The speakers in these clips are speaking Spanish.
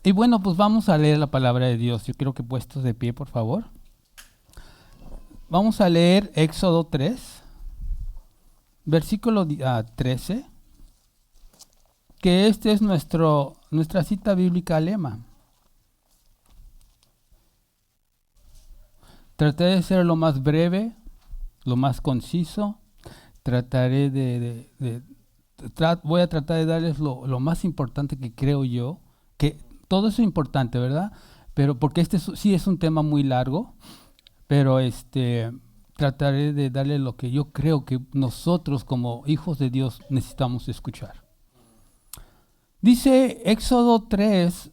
Y bueno, pues vamos a leer la palabra de Dios. Yo quiero que puestos de pie, por favor. Vamos a leer Éxodo 3, versículo 13, que este es nuestra cita bíblica lema. Trataré de ser lo más breve, lo más conciso. Voy a tratar de darles lo más importante que creo yo, que todo eso es importante, ¿verdad? Pero porque sí es un tema muy largo, pero trataré de darle lo que yo creo que nosotros como hijos de Dios necesitamos escuchar. Dice Éxodo 3,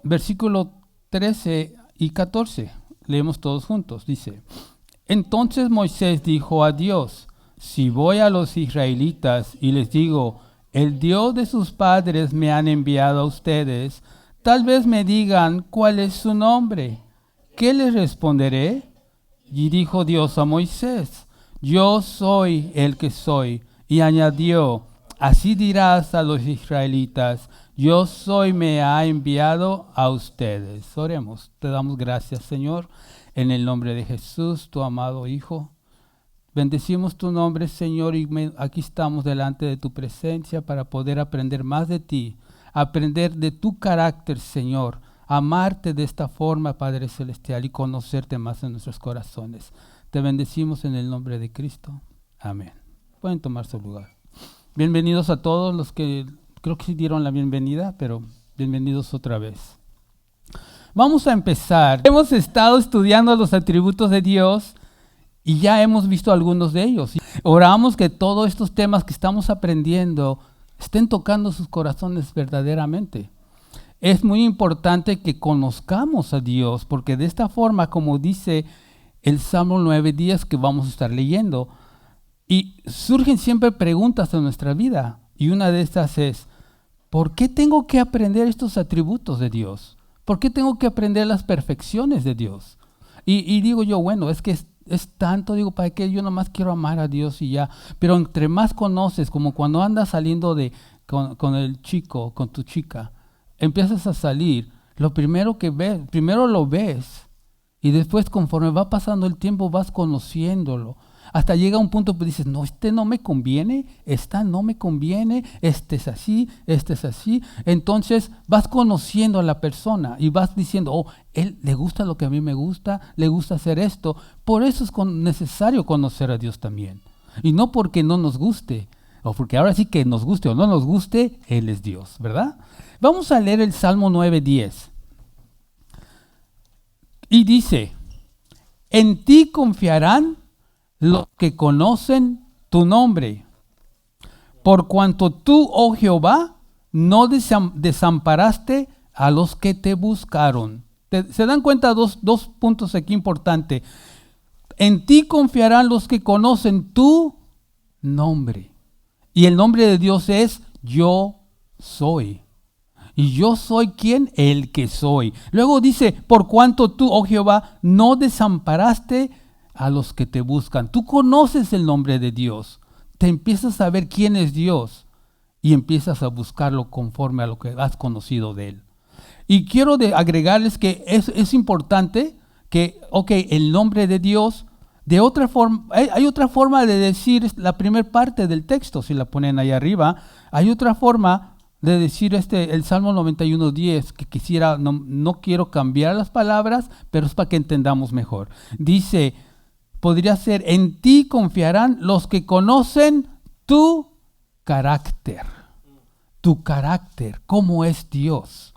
versículo 13 y 14. Leemos todos juntos. Dice: Entonces Moisés dijo a Dios: si voy a los israelitas y les digo, el Dios de sus padres me han enviado a ustedes, tal vez me digan cuál es su nombre. ¿Qué les responderé? Y dijo Dios a Moisés: yo soy el que soy. Y añadió: así dirás a los israelitas, yo soy, me ha enviado a ustedes. Oremos. Te damos gracias, Señor, en el nombre de Jesús, tu amado Hijo. Bendecimos tu nombre, Señor, y aquí estamos delante de tu presencia para poder aprender más de ti, aprender de tu carácter, Señor, amarte de esta forma, Padre Celestial, y conocerte más en nuestros corazones. Te bendecimos en el nombre de Cristo. Amén. Pueden tomar su lugar. Bienvenidos a todos los que creo que sí dieron la bienvenida, pero bienvenidos otra vez. Vamos a empezar. Hemos estado estudiando los atributos de Dios y ya hemos visto algunos de ellos. Oramos que todos estos temas que estamos aprendiendo estén tocando sus corazones verdaderamente. Es muy importante que conozcamos a Dios, porque de esta forma, como dice el Salmo 9:10 que vamos a estar leyendo, y surgen siempre preguntas en nuestra vida, y una de estas es: ¿por qué tengo que aprender estos atributos de Dios? ¿Por qué tengo que aprender las perfecciones de Dios? Y digo yo, bueno, es que es tanto, digo, ¿para qué? Yo nomás quiero amar a Dios y ya. Pero entre más conoces, como cuando andas saliendo con el chico, con tu chica, empiezas a salir, lo primero que ves, primero lo ves, y después conforme va pasando el tiempo vas conociéndolo. Hasta llega un punto que dices, no, no me conviene, esta no me conviene, este es así, este es así. Entonces vas conociendo a la persona y vas diciendo, oh, él le gusta lo que a mí me gusta, le gusta hacer esto. Por eso es necesario conocer a Dios también. Y no porque no nos guste, o porque ahora sí que nos guste o no nos guste, Él es Dios, ¿verdad? Vamos a leer el Salmo 9:10. Y dice: en ti confiarán los que conocen tu nombre, por cuanto tú, oh Jehová, no desamparaste a los que te buscaron. ¿Se dan cuenta? Dos puntos aquí importantes. En ti confiarán los que conocen tu nombre. Y el nombre de Dios es yo soy. Y yo soy ¿quién? El que soy. Luego dice, por cuanto tú, oh Jehová, no desamparaste a los que te buscan. Tú conoces el nombre de Dios. Te empiezas a ver quién es Dios y empiezas a buscarlo conforme a lo que has conocido de Él. Y quiero agregarles que es importante que, el nombre de Dios, de otra forma, hay otra forma de decir la primera parte del texto, si la ponen ahí arriba, hay otra forma de decir el Salmo 91:10, que quisiera, no quiero cambiar las palabras, pero es para que entendamos mejor. Dice, podría ser, en ti confiarán los que conocen tu carácter. Tu carácter, cómo es Dios.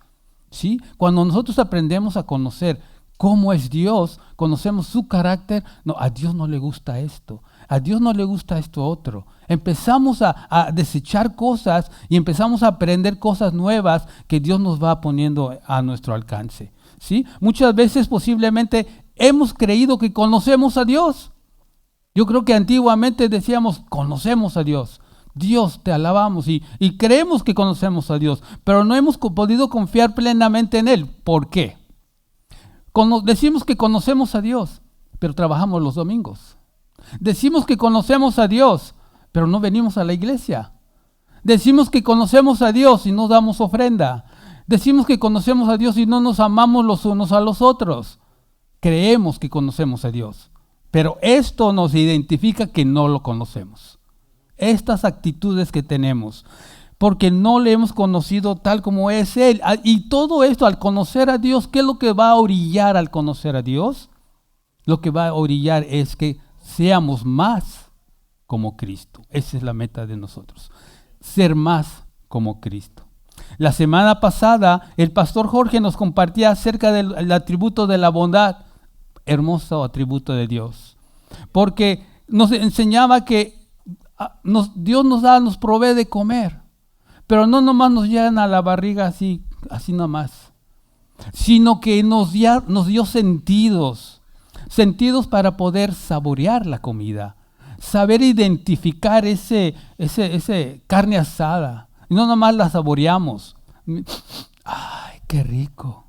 ¿Sí? Cuando nosotros aprendemos a conocer cómo es Dios, conocemos su carácter, no, a Dios no le gusta esto, a Dios no le gusta esto otro. Empezamos a desechar cosas y empezamos a aprender cosas nuevas que Dios nos va poniendo a nuestro alcance. ¿Sí? Muchas veces posiblemente hemos creído que conocemos a Dios. Yo creo que antiguamente decíamos, conocemos a Dios. Dios, te alabamos y creemos que conocemos a Dios, pero no hemos podido confiar plenamente en Él. ¿Por qué? Decimos que conocemos a Dios, pero trabajamos los domingos. Decimos que conocemos a Dios, pero no venimos a la iglesia. Decimos que conocemos a Dios y no damos ofrenda. Decimos que conocemos a Dios y no nos amamos los unos a los otros. Creemos que conocemos a Dios, pero esto nos identifica que no lo conocemos. Estas actitudes que tenemos, porque no le hemos conocido tal como es Él. Y todo esto, al conocer a Dios, ¿qué es lo que va a orillar al conocer a Dios? Lo que va a orillar es que seamos más como Cristo. Esa es la meta de nosotros, ser más como Cristo. La semana pasada, el pastor Jorge nos compartía acerca del atributo de la bondad, hermoso atributo de Dios, porque nos enseñaba que Dios nos provee de comer, pero no nomás nos llenan a la barriga así nomás, sino que nos dio sentidos para poder saborear la comida, saber identificar ese carne asada, y no nomás la saboreamos. ¡Ay, qué rico!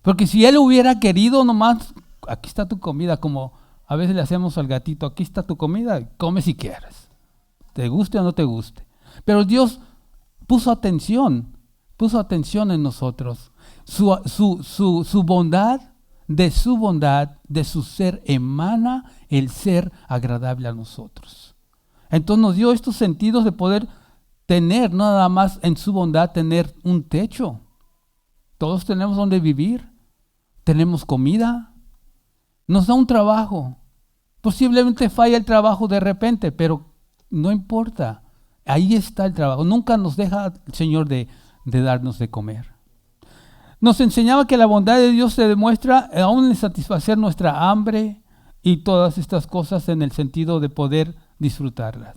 Porque si Él hubiera querido nomás, aquí está tu comida, como a veces le hacemos al gatito, aquí está tu comida, come si quieres, te guste o no te guste. Pero Dios puso atención en nosotros. Su bondad, de su ser emana el ser agradable a nosotros. Entonces nos dio estos sentidos de poder tener, no nada más en su bondad, tener un techo. Todos tenemos donde vivir, tenemos comida, nos da un trabajo. Posiblemente falla el trabajo de repente, pero no importa. Ahí está el trabajo. Nunca nos deja el Señor de darnos de comer. Nos enseñaba que la bondad de Dios se demuestra aún en satisfacer nuestra hambre y todas estas cosas en el sentido de poder disfrutarlas.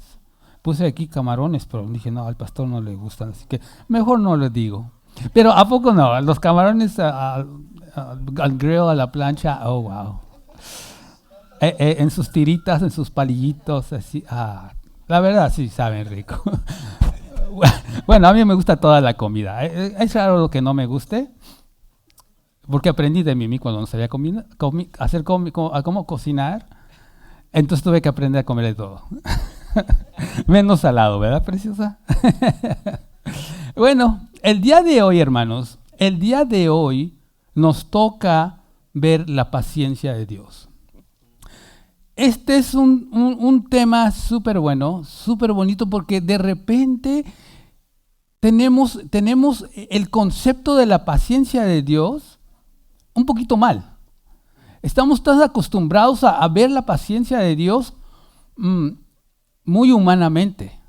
Puse aquí camarones, pero dije, no, al pastor no le gustan, así que mejor no les digo. Pero ¿a poco no? Los camarones al grill, a la plancha, oh, wow. En sus tiritas, en sus palillitos, así, la verdad sí saben rico. Bueno, a mí me gusta toda la comida. Es raro lo que no me guste, porque aprendí de Mimi cuando no sabía cómo cocinar. Entonces tuve que aprender a comer de todo. Menos salado, ¿verdad, preciosa? Bueno, el día de hoy, hermanos, nos toca ver la paciencia de Dios. Este es un tema súper bueno, súper bonito, porque de repente tenemos el concepto de la paciencia de Dios un poquito mal. Estamos tan acostumbrados a ver la paciencia de Dios muy humanamente.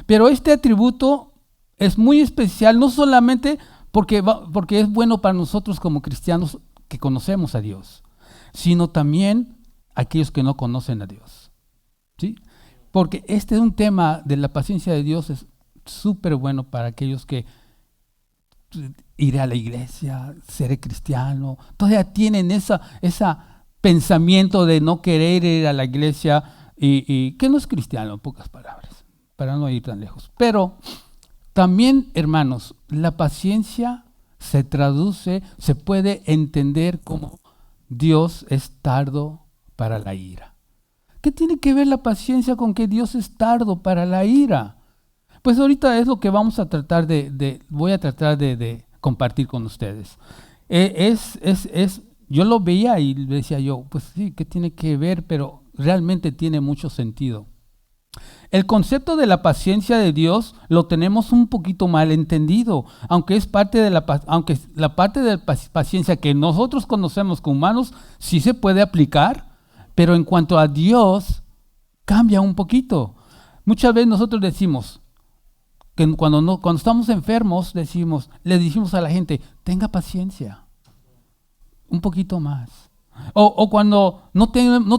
Pero este atributo es muy especial, no solamente porque es bueno para nosotros como cristianos que conocemos a Dios, sino también aquellos que no conocen a Dios. ¿Sí? Porque este es un tema de la paciencia de Dios, es súper bueno para aquellos que iré a la iglesia, seré cristiano, todavía tienen ese pensamiento de no querer ir a la iglesia y que no es cristiano, en pocas palabras, para no ir tan lejos. Pero también, hermanos, la paciencia se puede entender como Dios es tardo para la ira. ¿Qué tiene que ver la paciencia con que Dios es tardo para la ira? Pues ahorita es lo que vamos a tratar voy a tratar de compartir con ustedes. Yo lo veía y decía yo, pues sí, ¿qué tiene que ver? Pero realmente tiene mucho sentido. El concepto de la paciencia de Dios lo tenemos un poquito mal entendido, aunque la parte de la paciencia que nosotros conocemos como humanos sí se puede aplicar, pero en cuanto a Dios cambia un poquito. Muchas veces nosotros decimos que cuando estamos enfermos le decimos a la gente, tenga paciencia, un poquito más. O cuando no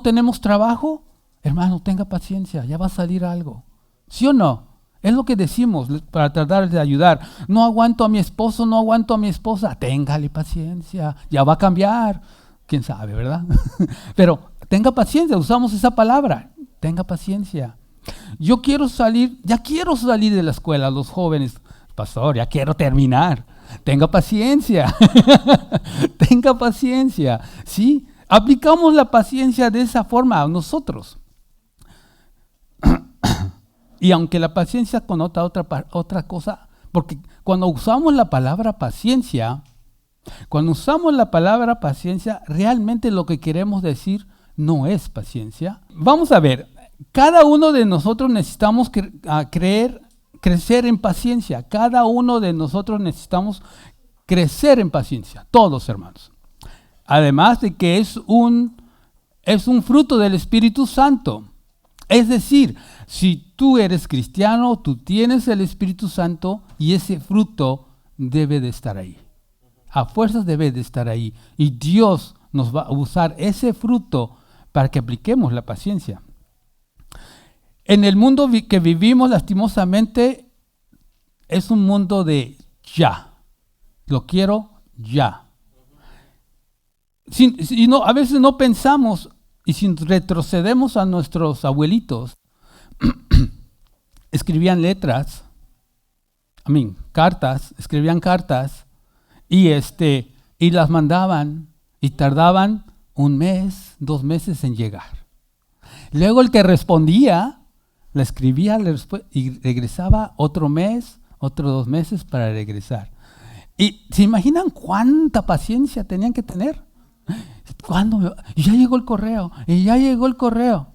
tenemos trabajo, hermano, tenga paciencia, ya va a salir algo. ¿Sí o no? Es lo que decimos para tratar de ayudar. No aguanto a mi esposo, no aguanto a mi esposa. Téngale paciencia, ya va a cambiar. ¿Quién sabe, verdad? Pero tenga paciencia, usamos esa palabra. Tenga paciencia. Ya quiero salir de la escuela, los jóvenes. Pastor, ya quiero terminar. Tenga paciencia. Tenga paciencia. ¿Sí? Aplicamos la paciencia de esa forma a nosotros. Y aunque la paciencia connota otra cosa, porque cuando usamos la palabra paciencia, realmente lo que queremos decir no es paciencia. Vamos a ver, cada uno de nosotros necesitamos crecer en paciencia. Cada uno de nosotros necesitamos crecer en paciencia, todos hermanos. Además de que es un fruto del Espíritu Santo. Es decir, si tú eres cristiano, tú tienes el Espíritu Santo y ese fruto debe de estar ahí. A fuerzas debe de estar ahí. Y Dios nos va a usar ese fruto para que apliquemos la paciencia. En el mundo que vivimos, lastimosamente, es un mundo de ya. Lo quiero ya. A veces no pensamos, y si retrocedemos a nuestros abuelitos, escribían escribían cartas, y las mandaban, y tardaban 1 mes, 2 meses en llegar. Luego el que respondía, la escribía y regresaba otro mes, otros 2 meses para regresar. ¿Y se imaginan cuánta paciencia tenían que tener? Y ya llegó el correo.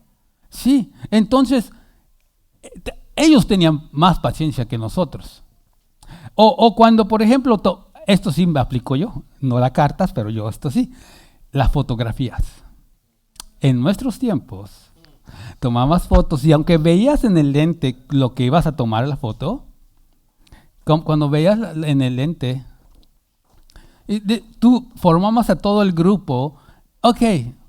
Sí, entonces ellos tenían más paciencia que nosotros. O cuando, por ejemplo, esto sí me aplico yo, no las cartas, pero yo esto sí, las fotografías. En nuestros tiempos, tomabas fotos y aunque veías en el lente lo que ibas a tomar la foto, cuando veías en el lente, tú formabas a todo el grupo. Ok,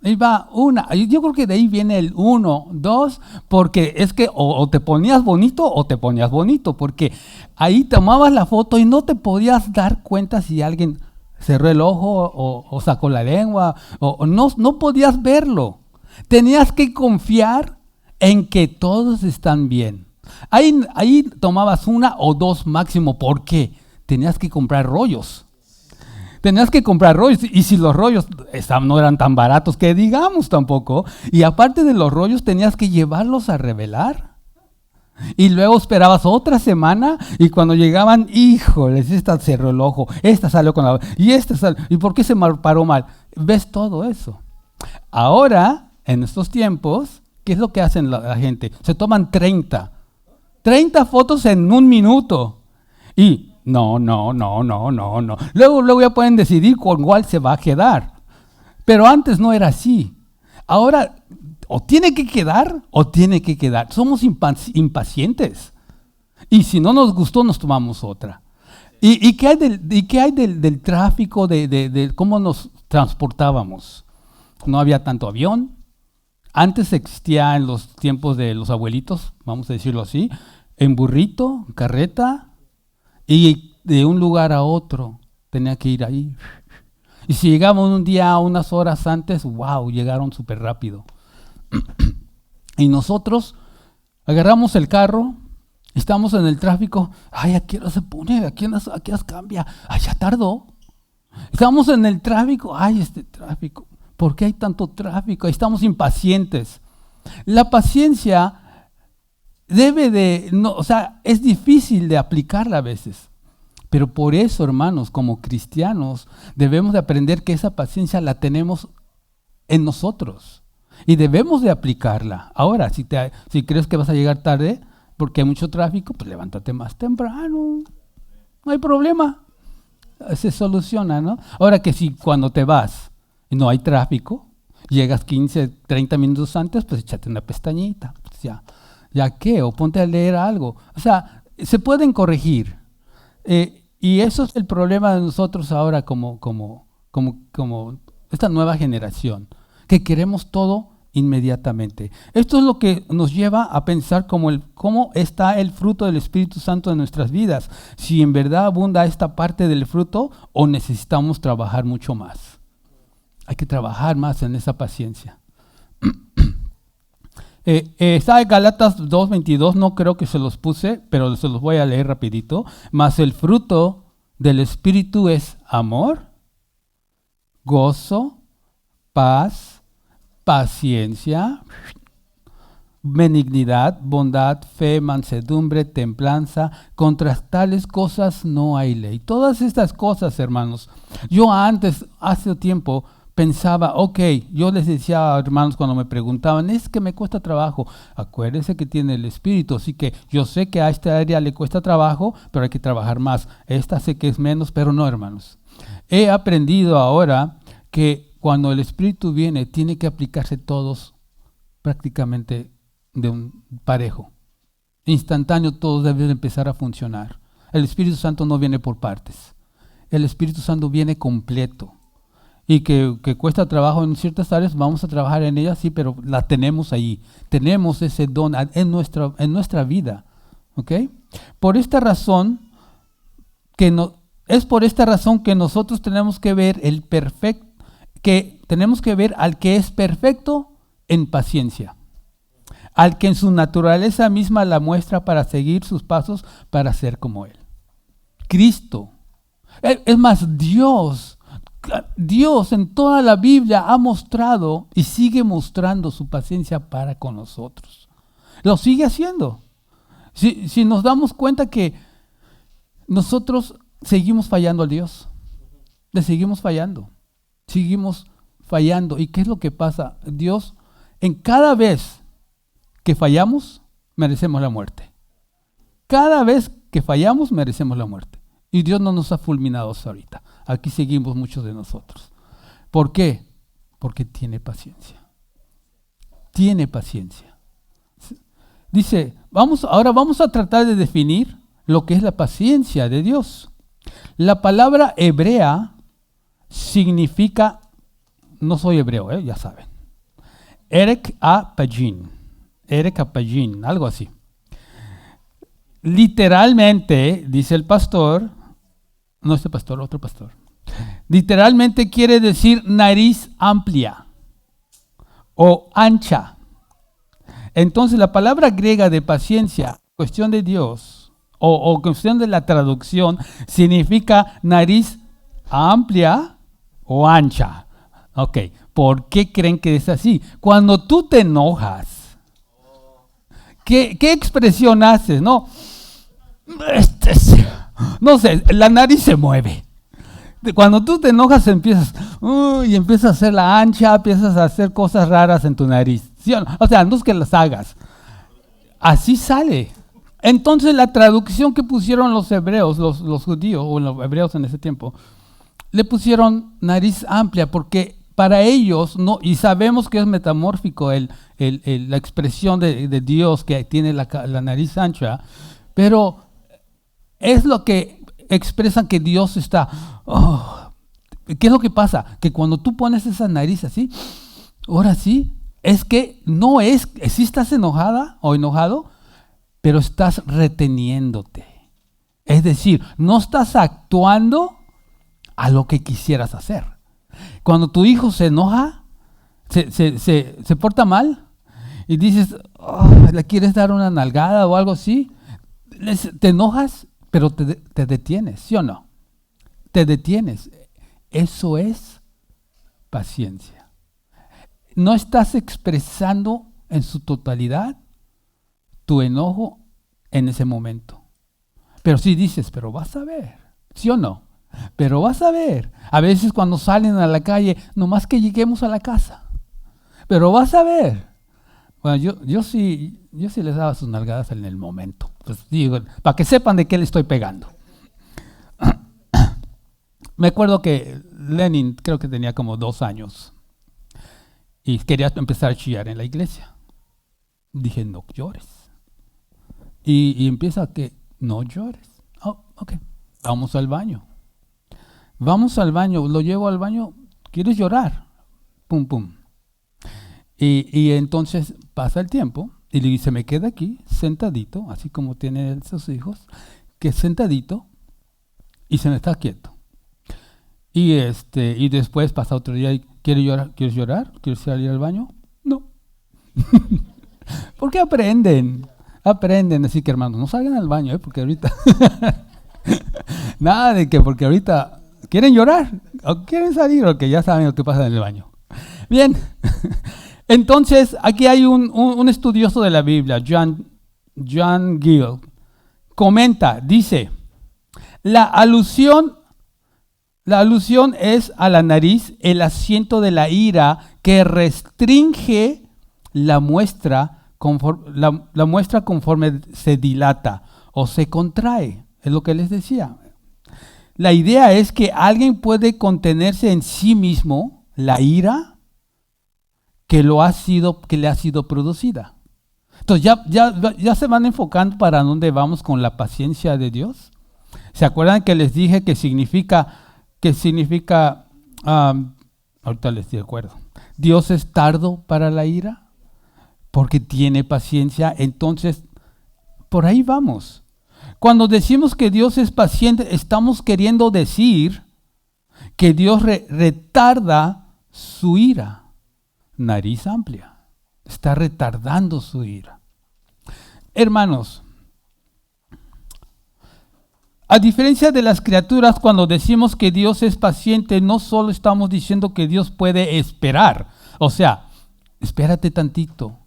ahí va una. Yo creo que de ahí viene el 1, 2, porque es que o te ponías bonito, porque ahí tomabas la foto y no te podías dar cuenta si alguien cerró el ojo o sacó la lengua, o no podías verlo. Tenías que confiar en que todos están bien. Ahí tomabas 1 o 2 máximo, porque tenías que comprar rollos. Y si los rollos no eran tan baratos que digamos tampoco, y aparte de los rollos tenías que llevarlos a revelar. Y luego esperabas otra semana y cuando llegaban, híjoles, esta cerró el ojo, esta salió con la... ¿Y por qué se paró mal? Ves todo eso. Ahora, en estos tiempos, ¿qué es lo que hacen la gente? Se toman 30 fotos en 1 minuto. Y no. Luego ya pueden decidir con cuál se va a quedar. Pero antes no era así. Ahora, o tiene que quedar. Somos impacientes. Y si no nos gustó, nos tomamos otra. ¿Y qué hay del tráfico, de cómo nos transportábamos? No había tanto avión. Antes existía en los tiempos de los abuelitos, vamos a decirlo así, en burrito, carreta. Y de un lugar a otro tenía que ir ahí. Y si llegamos un día unas horas antes, wow, llegaron súper rápido. Y nosotros agarramos el carro, estamos en el tráfico, ay, ¿a qué hora se pone? ¿A qué horas cambia? Ay, ya tardó. Estamos en el tráfico, ay, este tráfico, ¿por qué hay tanto tráfico? Ahí estamos impacientes. La paciencia es difícil de aplicarla a veces. Pero por eso, hermanos, como cristianos, debemos de aprender que esa paciencia la tenemos en nosotros. Y debemos de aplicarla. Ahora, si crees que vas a llegar tarde porque hay mucho tráfico, pues levántate más temprano. No hay problema. Se soluciona, ¿no? Ahora que si cuando te vas y no hay tráfico, llegas 15, 30 minutos antes, pues échate una pestañita. Pues ¿Ya qué? O ponte a leer algo. O sea, se pueden corregir. Y eso es el problema de nosotros ahora como esta nueva generación, que queremos todo inmediatamente. Esto es lo que nos lleva a pensar cómo está el fruto del Espíritu Santo en nuestras vidas. Si en verdad abunda esta parte del fruto o necesitamos trabajar mucho más. Hay que trabajar más en esa paciencia. Está en Gálatas 2:22, no creo que se los puse, pero se los voy a leer rapidito. Mas el fruto del Espíritu es amor, gozo, paz, paciencia, benignidad, bondad, fe, mansedumbre, templanza. Contra tales cosas no hay ley. Todas estas cosas, hermanos, yo antes, hace tiempo, pensaba, ok, yo les decía a hermanos cuando me preguntaban, es que me cuesta trabajo. Acuérdense que tiene el Espíritu, así que yo sé que a esta área le cuesta trabajo, pero hay que trabajar más. Esta sé que es menos, pero no, hermanos. He aprendido ahora que cuando el Espíritu viene, tiene que aplicarse todos prácticamente de un parejo. Instantáneo, todos deben empezar a funcionar. El Espíritu Santo no viene por partes. El Espíritu Santo viene completo. Y que cuesta trabajo en ciertas áreas, vamos a trabajar en ellas, sí, pero la tenemos ahí. Tenemos ese don en nuestra vida. ¿Ok? Por esta razón, es por esta razón que nosotros tenemos que ver tenemos que ver al que es perfecto en paciencia. Al que en su naturaleza misma la muestra para seguir sus pasos, para ser como Él. Cristo. Es más, Dios en toda la Biblia ha mostrado y sigue mostrando su paciencia para con nosotros. Lo sigue haciendo. Si nos damos cuenta que nosotros seguimos fallando a Dios, le seguimos fallando. ¿Y qué es lo que pasa? Dios, en cada vez que fallamos, merecemos la muerte. Cada vez que fallamos, merecemos la muerte. Y Dios no nos ha fulminado hasta ahorita. Aquí seguimos muchos de nosotros. ¿Por qué? Porque tiene paciencia. Tiene paciencia. Dice, ahora vamos a tratar de definir lo que es la paciencia de Dios. La palabra hebrea significa, no soy hebreo, ya saben, Erek apagin, algo así. Literalmente, dice el pastor, no este pastor, otro pastor, literalmente quiere decir nariz amplia o ancha. Entonces la palabra griega de paciencia, cuestión de Dios, o cuestión de la traducción, significa nariz amplia o ancha. Ok, ¿por qué creen que es así? Cuando tú te enojas, ¿qué expresión haces? No sé, la nariz se mueve. Cuando tú te enojas empiezas a hacer la ancha, empiezas a hacer cosas raras en tu nariz. ¿Sí o no? O sea, no es que las hagas. Así sale. Entonces la traducción que pusieron los hebreos, los judíos, o los hebreos en ese tiempo, le pusieron nariz amplia porque para ellos, no, y sabemos que es metamórfico la expresión de Dios que tiene la nariz ancha, pero es lo que expresan que Dios está. ¿Qué es lo que pasa? Que cuando tú pones esa nariz así, ahora sí, es que no es, sí estás enojada o enojado, pero estás reteniéndote. Es decir, no estás actuando a lo que quisieras hacer. Cuando tu hijo se enoja, se porta mal y dices, le quieres dar una nalgada o algo así, te enojas, pero te detienes, ¿sí o no? Te detienes. Eso es paciencia. No estás expresando en su totalidad tu enojo en ese momento. Pero sí dices, pero vas a ver, ¿sí o no? Pero vas a ver. A veces cuando salen a la calle, nomás que lleguemos a la casa. Pero vas a ver. Bueno, yo sí les daba sus nalgadas en el momento. Pues digo, para que sepan de qué le estoy pegando. Me acuerdo que Lenin, creo que tenía como 2 años, y quería empezar a chillar en la iglesia. Dije, no llores. Y empieza que, no llores. Ok, vamos al baño. Lo llevo al baño, ¿quieres llorar? Pum, pum. Y entonces pasa el tiempo y se me queda aquí, sentadito, así como tiene sus hijos, que sentadito y se me está quieto. Y después pasa otro día y ¿quieres llorar? ¿Quieres salir al baño? No. ¿Por qué aprenden? Así que hermanos, no salgan al baño, porque ahorita nada de que porque ahorita quieren llorar o quieren salir o que ya saben lo que pasa en el baño. Bien, Entonces, aquí hay un estudioso de la Biblia, John Gill, comenta, dice, la alusión es a la nariz, el asiento de la ira que restringe la muestra conforme se dilata o se contrae. Es lo que les decía. La idea es que alguien puede contenerse en sí mismo la ira que le ha sido producida. Entonces ya se van enfocando para dónde vamos con la paciencia de Dios. ¿Se acuerdan que les dije que significa, ahorita les recuerdo, Dios es tardo para la ira porque tiene paciencia? Entonces, por ahí vamos. Cuando decimos que Dios es paciente, estamos queriendo decir que Dios retarda su ira. Nariz amplia. Está retardando su ira. Hermanos, a diferencia de las criaturas, cuando decimos que Dios es paciente, no solo estamos diciendo que Dios puede esperar. O sea, espérate tantito,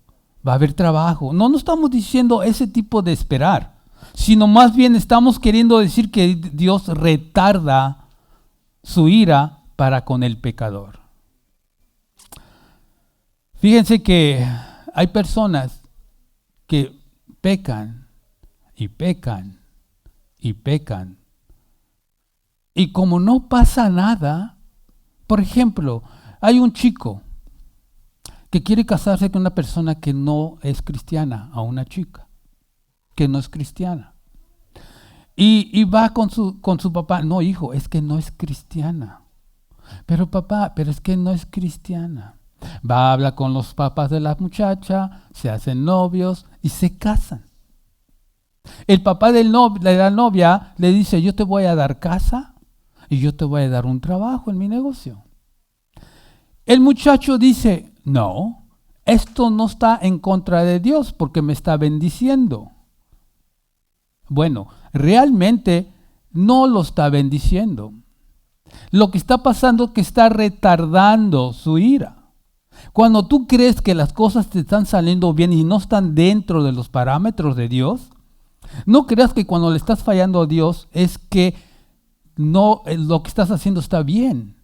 va a haber trabajo. No estamos diciendo ese tipo de esperar, sino más bien estamos queriendo decir que Dios retarda su ira para con el pecador. Fíjense que hay personas que pecan y pecan y pecan. Y como no pasa nada, por ejemplo, hay un chico que quiere casarse con una persona que no es cristiana, a una chica que no es cristiana. Y va con su papá, no hijo, es que no es cristiana. Pero papá, pero es que no es cristiana. Va a hablar con los papás de la muchacha, se hacen novios y se casan. El papá de la novia le dice, yo te voy a dar casa y yo te voy a dar un trabajo en mi negocio. El muchacho dice, no, esto no está en contra de Dios porque me está bendiciendo. Bueno, realmente no lo está bendiciendo. Lo que está pasando es que está retardando su ira. Cuando tú crees que las cosas te están saliendo bien y no están dentro de los parámetros de Dios, no creas que cuando le estás fallando a Dios es que no, lo que estás haciendo está bien.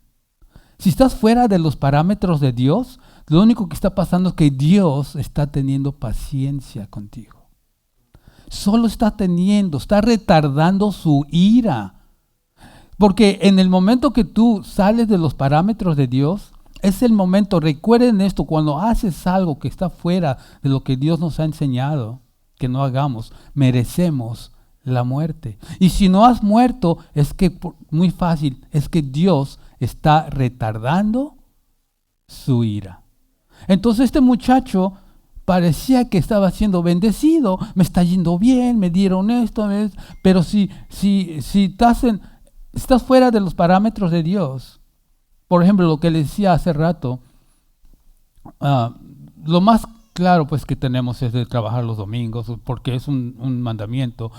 Si estás fuera de los parámetros de Dios, lo único que está pasando es que Dios está teniendo paciencia contigo. Solo está retardando su ira. Porque en el momento que tú sales de los parámetros de Dios, es el momento, recuerden esto, cuando haces algo que está fuera de lo que Dios nos ha enseñado que no hagamos, merecemos la muerte. Y si no has muerto, es que, muy fácil, es que Dios está retardando su ira. Entonces este muchacho parecía que estaba siendo bendecido, me está yendo bien, me dieron esto, pero si estás fuera de los parámetros de Dios, por ejemplo, lo que les decía hace rato, lo más claro pues que tenemos es de trabajar los domingos, porque es un mandamiento,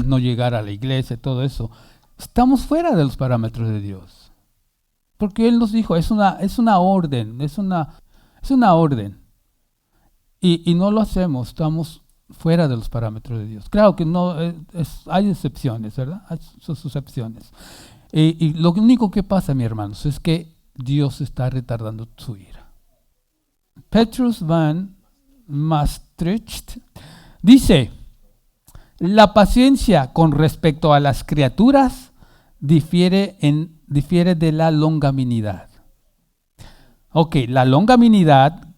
no llegar a la iglesia, todo eso. Estamos fuera de los parámetros de Dios, porque Él nos dijo, es una orden, es una orden, y no lo hacemos, estamos fuera de los parámetros de Dios. Claro que no, hay excepciones, ¿verdad? Hay sus excepciones. Y lo único que pasa, mis hermanos, es que Dios está retardando su ira. Petrus van Maastricht dice, la paciencia con respecto a las criaturas difiere de la longanimidad. Ok, la longanimidad,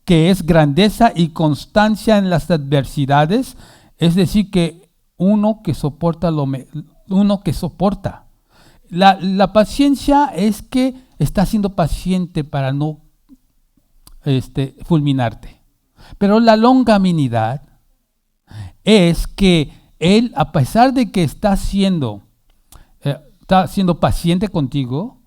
que es grandeza y constancia en las adversidades, es decir, que uno que soporta. La paciencia es que está siendo paciente para no fulminarte. Pero la longanimidad es que Él, a pesar de que está siendo paciente contigo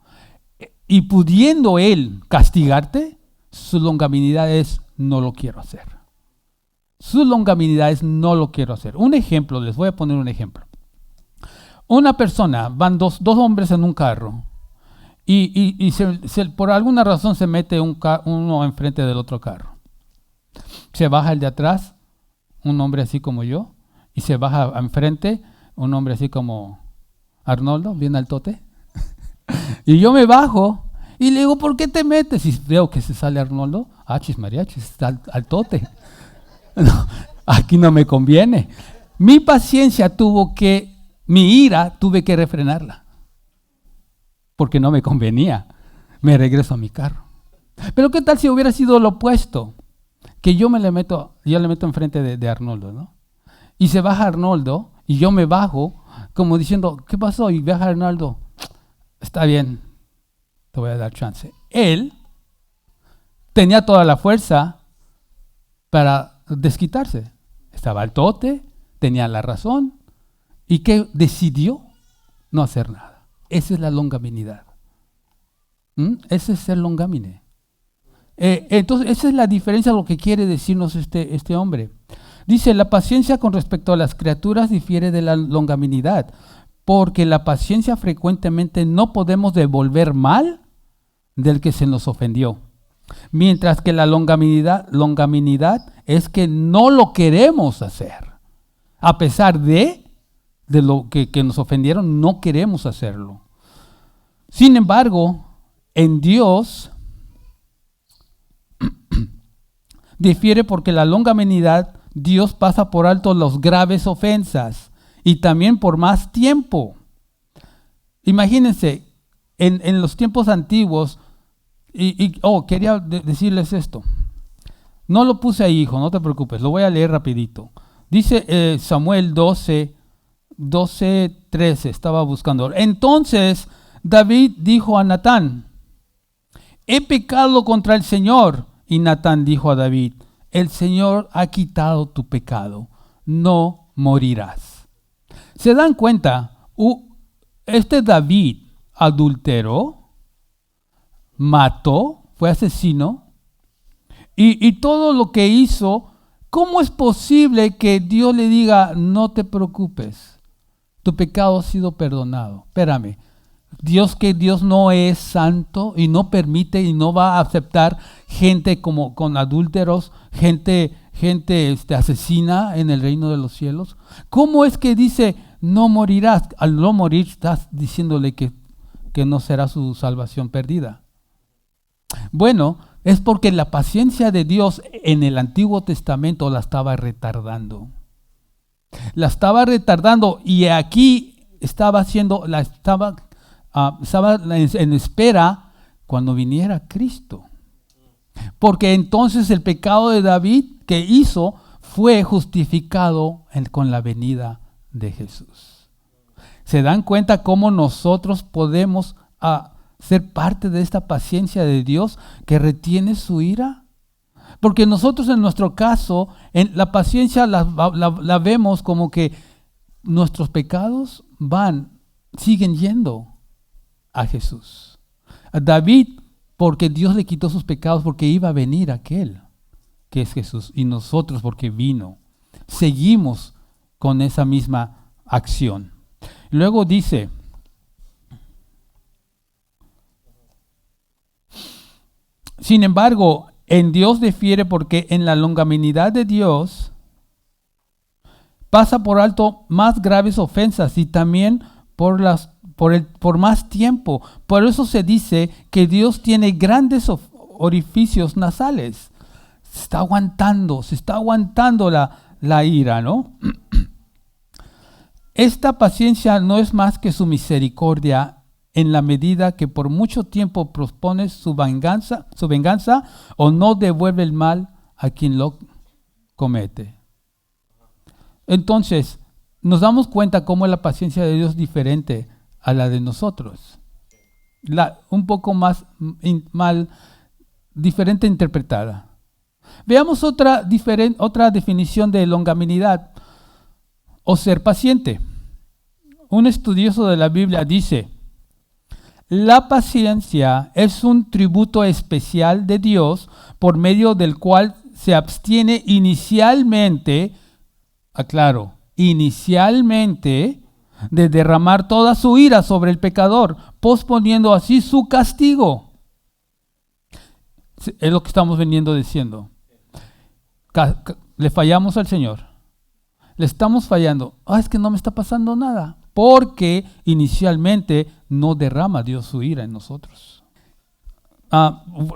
y pudiendo Él castigarte, su longanimidad es no lo quiero hacer. Su longanimidad es no lo quiero hacer. Un ejemplo, les voy a poner un ejemplo. Una persona, van dos hombres en un carro y por alguna razón se mete uno enfrente del otro carro. Se baja el de atrás, un hombre así como yo, y se baja enfrente un hombre así como Arnoldo, bien altote. Y yo me bajo y le digo, ¿por qué te metes? Y veo que se sale Arnoldo, achis mariachis, está altote. No, aquí no me conviene. Mi paciencia mi ira tuve que refrenarla, porque no me convenía. Me regreso a mi carro. Pero ¿qué tal si hubiera sido lo opuesto? Que yo le meto enfrente de Arnoldo, ¿no? Y se baja Arnoldo y yo me bajo como diciendo, ¿qué pasó? Y baja Arnoldo, está bien, te voy a dar chance. Él tenía toda la fuerza para desquitarse. Estaba altote, tenía la razón. ¿Y qué decidió? No hacer nada. Esa es la longanimidad. Ese es ser longámine. Entonces, esa es la diferencia de lo que quiere decirnos este hombre. Dice, la paciencia con respecto a las criaturas difiere de la longanimidad, porque la paciencia frecuentemente no podemos devolver mal del que se nos ofendió, mientras que la longanimidad es que no lo queremos hacer. A pesar de lo que nos ofendieron, no queremos hacerlo. Sin embargo, en Dios difiere porque la longanimidad, Dios pasa por alto las graves ofensas y también por más tiempo. Imagínense, en los tiempos antiguos, quería decirles esto. No lo puse ahí, hijo, no te preocupes, lo voy a leer rapidito. Dice Samuel 12:13, estaba buscando. Entonces David dijo a Natán, he pecado contra el Señor. Y Natán dijo a David, el Señor ha quitado tu pecado, no morirás. ¿Se dan cuenta? Este David adulteró, mató, fue asesino, y todo lo que hizo, ¿cómo es posible que Dios le diga, no te preocupes, tu pecado ha sido perdonado? Espérame, Dios no es santo y no permite y no va a aceptar gente como con adúlteros, gente asesina en el reino de los cielos. ¿Cómo es que dice no morirás? Al no morir estás diciéndole que no será su salvación perdida. Bueno, es porque la paciencia de Dios en el Antiguo Testamento la estaba retardando. Y aquí estaba en espera cuando viniera Cristo. Porque entonces el pecado de David que hizo fue justificado con la venida de Jesús. ¿Se dan cuenta cómo nosotros podemos ser parte de esta paciencia de Dios que retiene su ira? Porque nosotros en nuestro caso, en la paciencia la vemos como que nuestros pecados siguen yendo a Jesús. A David, porque Dios le quitó sus pecados, porque iba a venir aquel que es Jesús, y nosotros porque vino. Seguimos con esa misma acción. Luego dice, sin embargo, en Dios difiere porque en la longanimidad de Dios pasa por alto más graves ofensas y también por más tiempo. Por eso se dice que Dios tiene grandes orificios nasales. Se está aguantando la ira, ¿no? Esta paciencia no es más que su misericordia en la medida que por mucho tiempo pospone su venganza o no devuelve el mal a quien lo comete. Entonces, nos damos cuenta cómo la paciencia de Dios es diferente a la de nosotros. Un poco más diferente interpretada. Veamos otra definición de longanimidad o ser paciente. Un estudioso de la Biblia dice, la paciencia es un tributo especial de Dios por medio del cual se abstiene inicialmente de derramar toda su ira sobre el pecador, posponiendo así su castigo. Es lo que estamos veniendo diciendo. Le fallamos al Señor. Le estamos fallando. Es que no me está pasando nada. Porque inicialmente no derrama Dios su ira en nosotros.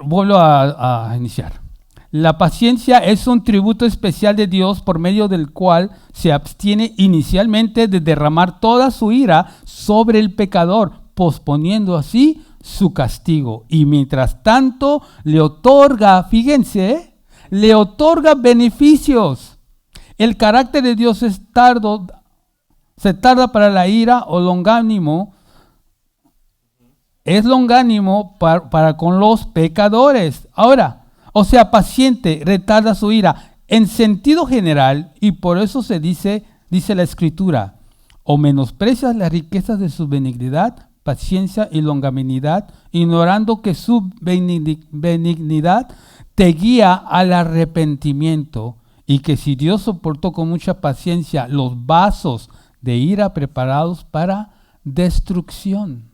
Vuelvo a iniciar. La paciencia es un tributo especial de Dios por medio del cual se abstiene inicialmente de derramar toda su ira sobre el pecador, posponiendo así su castigo. Y mientras tanto le otorga, fíjense, le otorga beneficios. El carácter de Dios es tardo, se tarda para la ira o longánimo. Es longánimo para con los pecadores. Ahora, o sea, paciente, retarda su ira en sentido general, y por eso se dice la Escritura, o menosprecias las riquezas de su benignidad, paciencia y longanimidad, ignorando que su benignidad te guía al arrepentimiento, y que si Dios soportó con mucha paciencia los vasos de ira preparados para destrucción.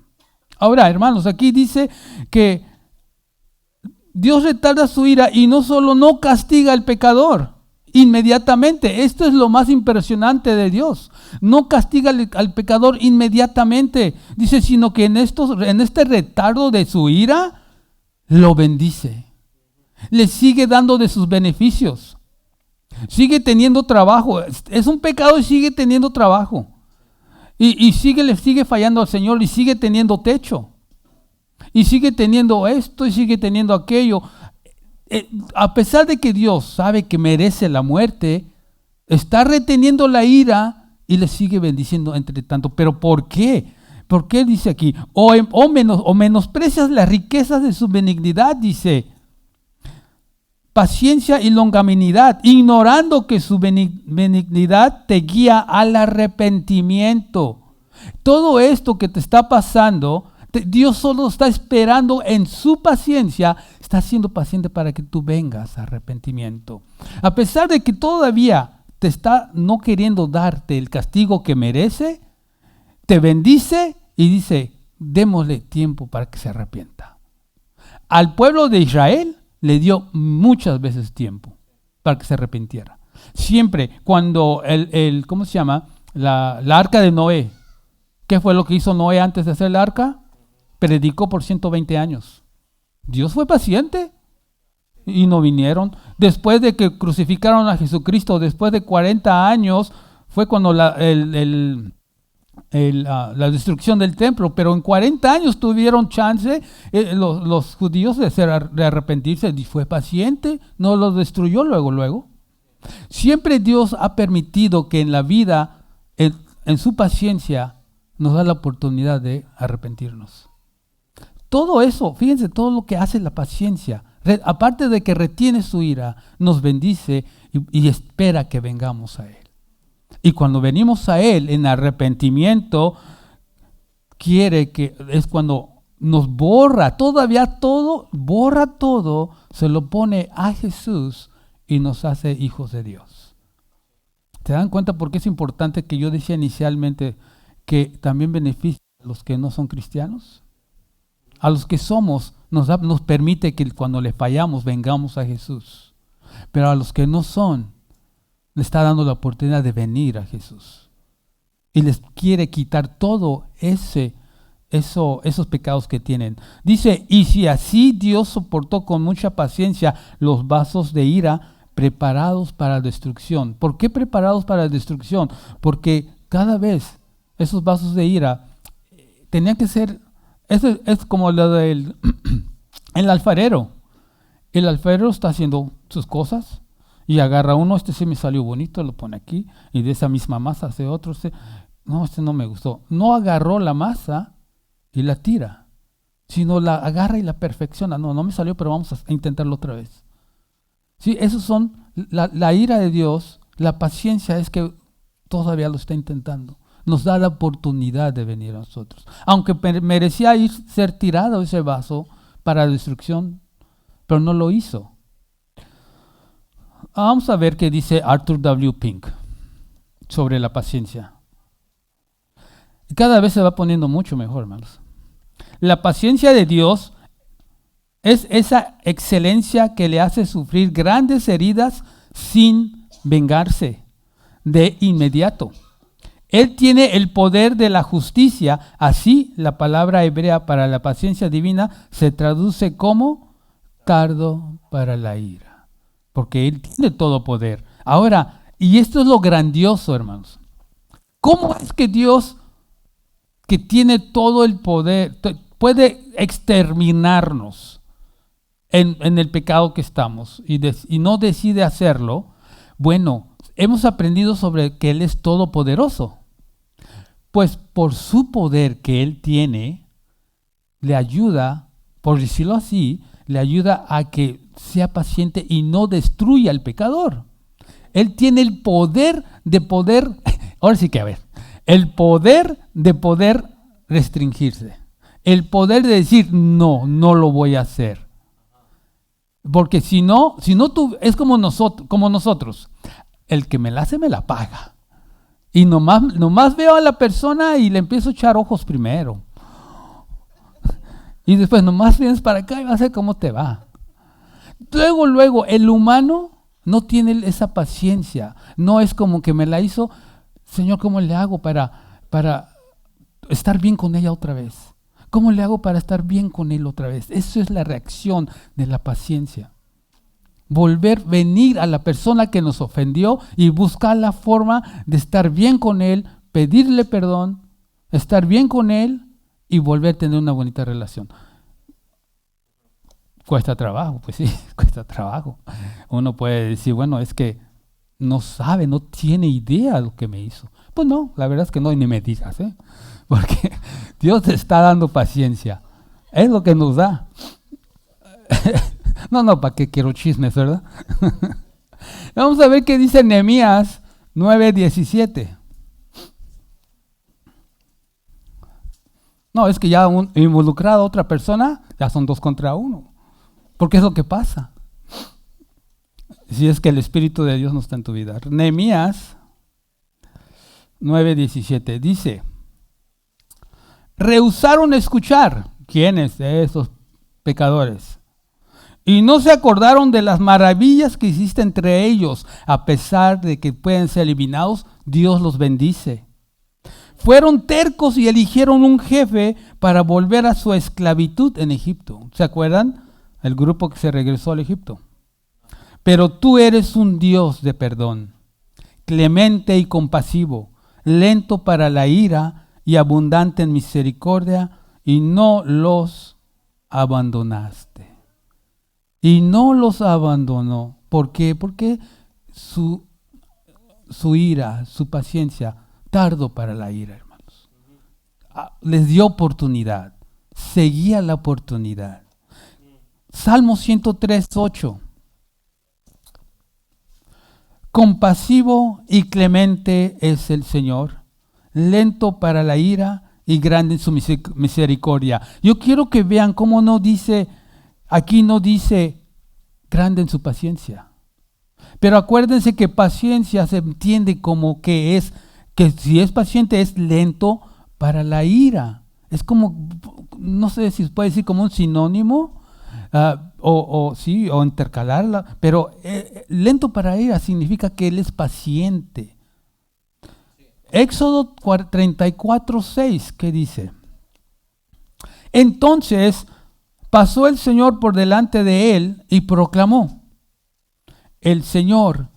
Ahora, hermanos, aquí dice que Dios retarda su ira y no solo no castiga al pecador inmediatamente. Esto es lo más impresionante de Dios. No castiga al pecador inmediatamente. Dice, sino que en este retardo de su ira, lo bendice. Le sigue dando de sus beneficios. Sigue teniendo trabajo. Es un pecado y sigue teniendo trabajo. Y le sigue fallando al Señor y sigue teniendo techo. Y sigue teniendo esto y sigue teniendo aquello. A pesar de que Dios sabe que merece la muerte, está reteniendo la ira y le sigue bendiciendo entre tanto. ¿Pero por qué? ¿Por qué dice aquí? O menosprecias las riquezas de su benignidad, dice. Paciencia y longanimidad, ignorando que su benignidad te guía al arrepentimiento. Todo esto que te está pasando, Dios solo está esperando en su paciencia, está siendo paciente para que tú vengas a arrepentimiento. A pesar de que todavía te está no queriendo darte el castigo que merece, te bendice y dice, démosle tiempo para que se arrepienta. Al pueblo de Israel le dio muchas veces tiempo para que se arrepintiera. Siempre cuando ¿cómo se llama? La arca de Noé. ¿Qué fue lo que hizo Noé antes de hacer la arca? Predicó por 120 años. Dios fue paciente y no vinieron. Después de que crucificaron a Jesucristo, después de 40 años, fue cuando la destrucción del templo, pero en 40 años tuvieron chance los judíos de arrepentirse, y fue paciente, no los destruyó luego. Siempre Dios ha permitido que en la vida, en su paciencia, nos da la oportunidad de arrepentirnos. Todo eso, fíjense, todo lo que hace la paciencia, aparte de que retiene su ira, nos bendice y espera que vengamos a Él. Y cuando venimos a Él en arrepentimiento, es cuando nos borra todo, se lo pone a Jesús y nos hace hijos de Dios. ¿Se dan cuenta por qué es importante que yo decía inicialmente que también beneficia a los que no son cristianos? A los que somos, nos permite que cuando le fallamos vengamos a Jesús. Pero a los que no son, le está dando la oportunidad de venir a Jesús. Y les quiere quitar todo esos pecados que tienen. Dice, y si así Dios soportó con mucha paciencia los vasos de ira preparados para destrucción. ¿Por qué preparados para destrucción? Porque cada vez esos vasos de ira tenían que ser, es como lo del el alfarero. El alfarero está haciendo sus cosas y agarra uno, este sí me salió bonito, lo pone aquí, y de esa misma masa hace otro. No, este no me gustó. No agarró la masa y la tira, sino la agarra y la perfecciona. No me salió, pero vamos a intentarlo otra vez. Sí, esos son la ira de Dios, la paciencia es que todavía lo está intentando. Nos da la oportunidad de venir a nosotros. Aunque merecía ser tirado ese vaso para destrucción, pero no lo hizo. Vamos a ver qué dice Arthur W. Pink sobre la paciencia. Y cada vez se va poniendo mucho mejor, hermanos. La paciencia de Dios es esa excelencia que le hace sufrir grandes heridas sin vengarse de inmediato. Él tiene el poder de la justicia. Así, la palabra hebrea para la paciencia divina se traduce como tardo para la ira. Porque Él tiene todo poder. Ahora, y esto es lo grandioso, hermanos. ¿Cómo es que Dios, que tiene todo el poder, puede exterminarnos en el pecado que estamos y no decide hacerlo? Bueno, hemos aprendido sobre que Él es todopoderoso. Pues por su poder que Él tiene, le ayuda, por decirlo así, le ayuda a que sea paciente y no destruya al pecador. Él tiene el poder de poder, ahora sí que a ver, el poder de poder restringirse. El poder de decir, no lo voy a hacer. Porque si no tú, es como nosotros. El que me la hace, me la paga. Y nomás veo a la persona y le empiezo a echar ojos primero. Y después nomás vienes para acá y vas a ver cómo te va. Luego, el humano no tiene esa paciencia. No es como que me la hizo, Señor, ¿cómo le hago para estar bien con ella otra vez? ¿Cómo le hago para estar bien con él otra vez? Eso es la reacción de la paciencia. Venir a la persona que nos ofendió y buscar la forma de estar bien con él, pedirle perdón, estar bien con él y volver a tener una bonita relación. Cuesta trabajo, pues sí, cuesta trabajo. Uno puede decir, bueno, es que no sabe, no tiene idea de lo que me hizo. Pues no, la verdad es que no, y ni me digas, porque Dios te está dando paciencia. Es lo que nos da. No, ¿para qué quiero chismes, verdad? Vamos a ver qué dice Nehemías 9:17. No, es que ya involucrado a otra persona, ya son 2 contra 1. Porque es lo que pasa. Si es que el Espíritu de Dios no está en tu vida. Nehemías 9:17 dice: rehusaron escuchar. ¿Quiénes? Esos pecadores. Y no se acordaron de las maravillas que hiciste entre ellos. A pesar de que pueden ser eliminados, Dios los bendice. Fueron tercos y eligieron un jefe para volver a su esclavitud en Egipto. ¿Se acuerdan? El grupo que se regresó al Egipto. Pero tú eres un Dios de perdón, clemente y compasivo, lento para la ira y abundante en misericordia, y no los abandonaste. Y no los abandonó. ¿Por qué? Porque su ira, su paciencia, tardó para la ira, hermanos. Les dio oportunidad. Seguía la oportunidad. Salmo 103:8. Compasivo y clemente es el Señor, lento para la ira y grande en su misericordia. Yo quiero que vean cómo aquí no dice grande en su paciencia. Pero acuérdense que paciencia se entiende como que si es paciente es lento para la ira. Es como, no sé si se puede decir como un sinónimo, o intercalarla, pero lento para la ira significa que él es paciente. Éxodo 34:6, ¿qué dice? Entonces pasó el Señor por delante de él y proclamó: el Señor